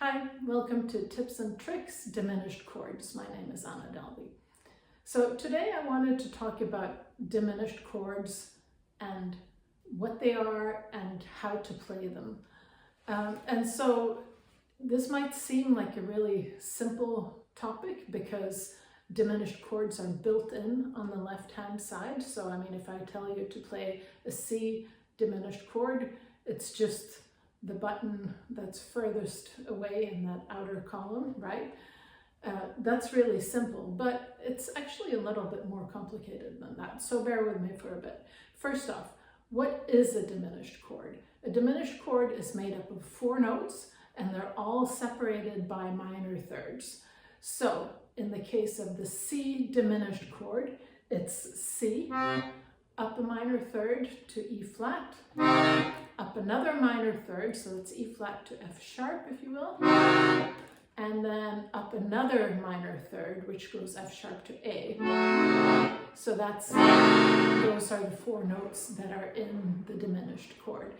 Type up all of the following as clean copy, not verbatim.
Hi, welcome to Tips and Tricks Diminished Chords. My name is Anna Dalby. So today I wanted to talk about diminished chords and what they are and how to play them. And so this might seem like a really simple topic because diminished chords are built in on the left-hand side. So I mean, if I tell you to play a C diminished chord, it's just the button that's furthest away in that outer column, right? That's really simple, but it's actually a little bit more complicated than that. So bear with me for a bit. First off, what is a diminished chord? A diminished chord is made up of 4 notes and they're all separated by minor thirds. So in the case of the C diminished chord, it's C, up a minor third to E flat, up another minor third, so it's E flat to F sharp, if you will, and then up another minor third, which goes F sharp to A. So those are the 4 notes that are in the diminished chord.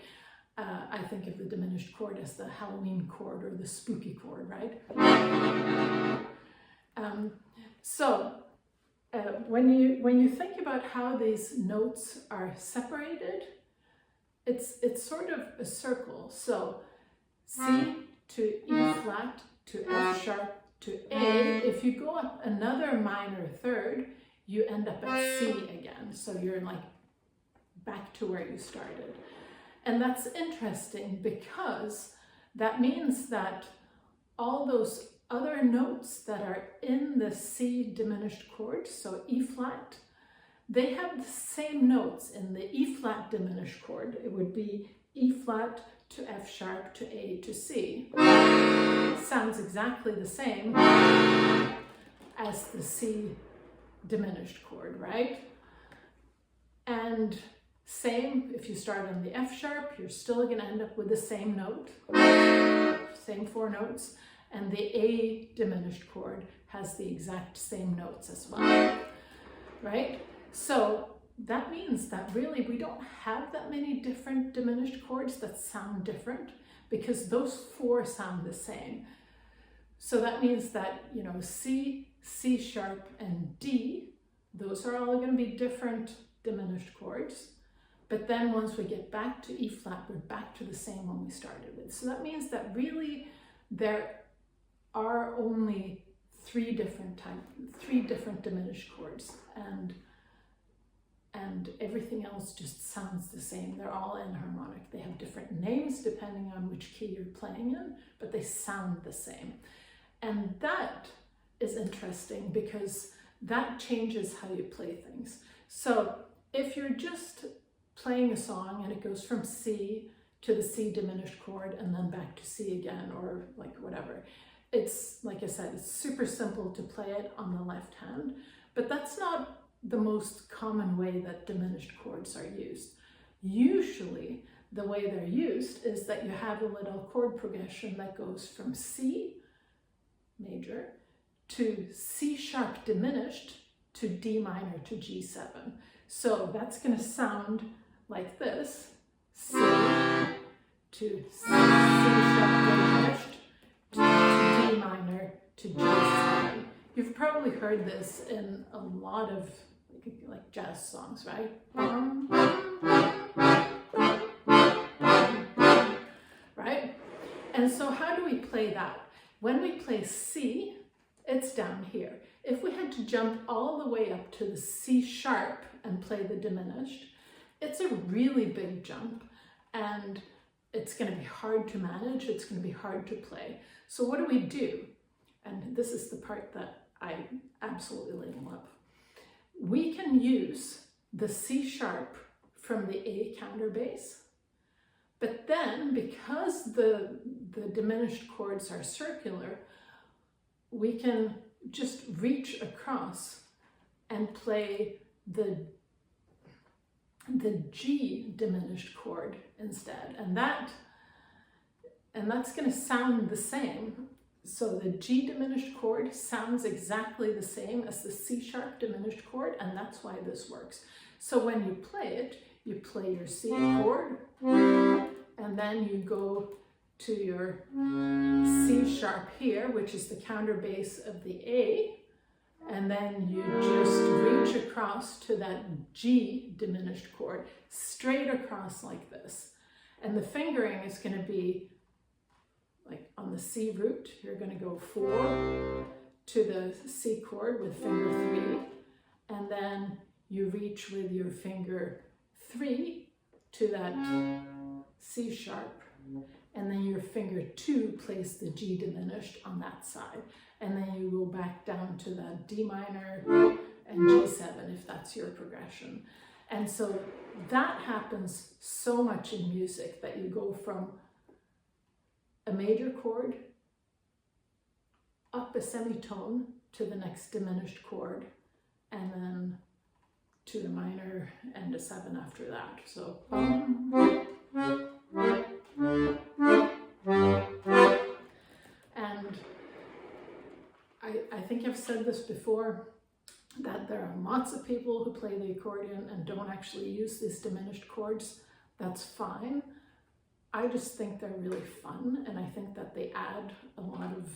I think of the diminished chord as the Halloween chord or the spooky chord, right? When you think about how these notes are separated, it's sort of a circle. So C to E flat to F sharp to A. If you go up another minor third, you end up at C again. So you're like back to where you started. And that's interesting because that means that all those other notes that are in the C diminished chord, so E flat, they have the same notes in the E flat diminished chord. It would be E flat to F sharp to A to C. Sounds exactly the same as the C diminished chord, right? And same, if you start on the F sharp, you're still going to end up with the same note, same 4 notes, and the A diminished chord has the exact same notes as well, right? So that means that really we don't have that many different diminished chords that sound different because those 4 sound the same. So that means that, you know, C, C sharp, and D, those are all going to be different diminished chords. But then once we get back to E flat, we're back to the same one we started with. So that means that really there are only 3 different diminished chords, and everything else just sounds the same. They're all enharmonic. They have different names depending on which key you're playing in, but they sound the same. And that is interesting because that changes how you play things. So if you're just playing a song and it goes from C to the C diminished chord and then back to C again, or like whatever, it's, like I said, it's super simple to play it on the left hand, but that's not the most common way that diminished chords are used. Usually the way they're used is that you have a little chord progression that goes from C major to C sharp diminished to D minor to G7. So that's going to sound like this: C to C sharp diminished to D minor to G7. You've probably heard this in a lot of like jazz songs, right? Right? And so how do we play that? When we play C, it's down here. If we had to jump all the way up to the C sharp and play the diminished, it's a really big jump and it's going to be hard to manage. It's going to be hard to play. So what do? And this is the part that I absolutely love. We can use the C sharp from the A counterbass, but then because the diminished chords are circular, we can just reach across and play the G diminished chord instead, and that's going to sound the same. So the G diminished chord sounds exactly the same as the C sharp diminished chord, and that's why this works. So when you play it, you play your C chord, and then you go to your C sharp here, which is the counter bass of the A, and then you just reach across to that G diminished chord, straight across like this. And the fingering is going to be like on the C root, you're going to go 4 to the C chord with finger 3, and then you reach with your finger 3 to that C sharp, and then your finger 2 plays the G diminished on that side, and then you go back down to that D minor and G7 if that's your progression. And so that happens so much in music, that you go from a major chord up a semitone to the next diminished chord, and then to the minor and a 7 after that. So and I think I've said this before, that there are lots of people who play the accordion and don't actually use these diminished chords. That's fine. I just think they're really fun, and I think that they add a lot of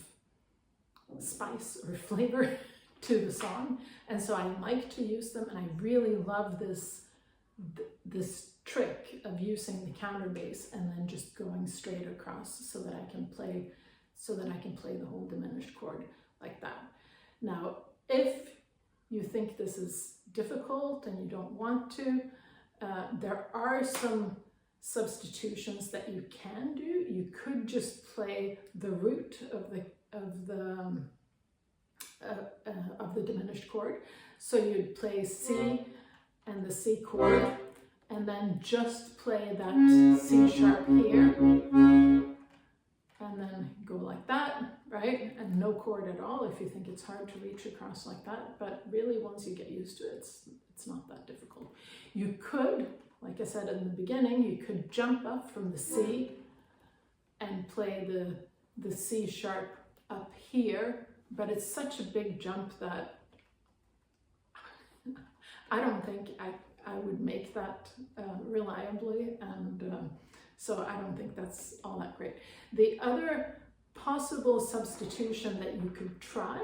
spice or flavor to the song, and so I like to use them, and I really love this trick of using the counter bass and then just going straight across so that I can play the whole diminished chord like that. Now, if you think this is difficult and you don't want to, there are some substitutions that you can do. You could just play the root of the diminished chord. So you'd play C and the C chord, and then just play that C sharp here, and then go like that, right? And no chord at all if you think it's hard to reach across like that. But really, once you get used to it, it's not that difficult. You could, like I said in the beginning, you could jump up from the C and play the C sharp up here, but it's such a big jump that I don't think I would make that reliably, and so I don't think that's all that great. The other possible substitution that you could try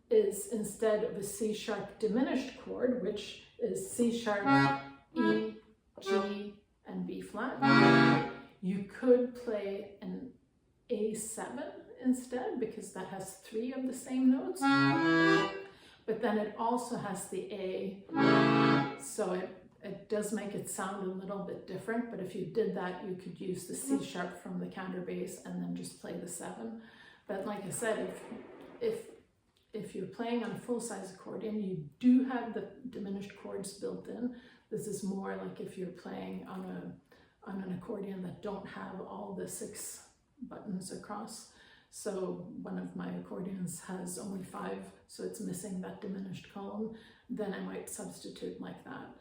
is, instead of a C sharp diminished chord, which is C sharp, E, G, and B flat, you could play an A7 instead, because that has 3 of the same notes, but then it also has the A, so it does make it sound a little bit different. But if you did that, you could use the C sharp from the counter bass and then just play the 7. But like I said, if you're playing on a full-size accordion, you do have the diminished chords built in. This is more like if you're playing on an accordion that don't have all the 6 buttons across. So one of my accordions has only 5, so it's missing that diminished column. Then I might substitute like that.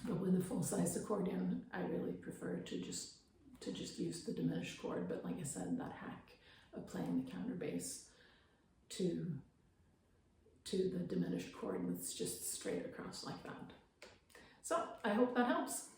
But with a full-size accordion, I really prefer to just use the diminished chord. But like I said, that hack of playing the counter bass to the diminished chord that's just straight across like that. So I hope that helps.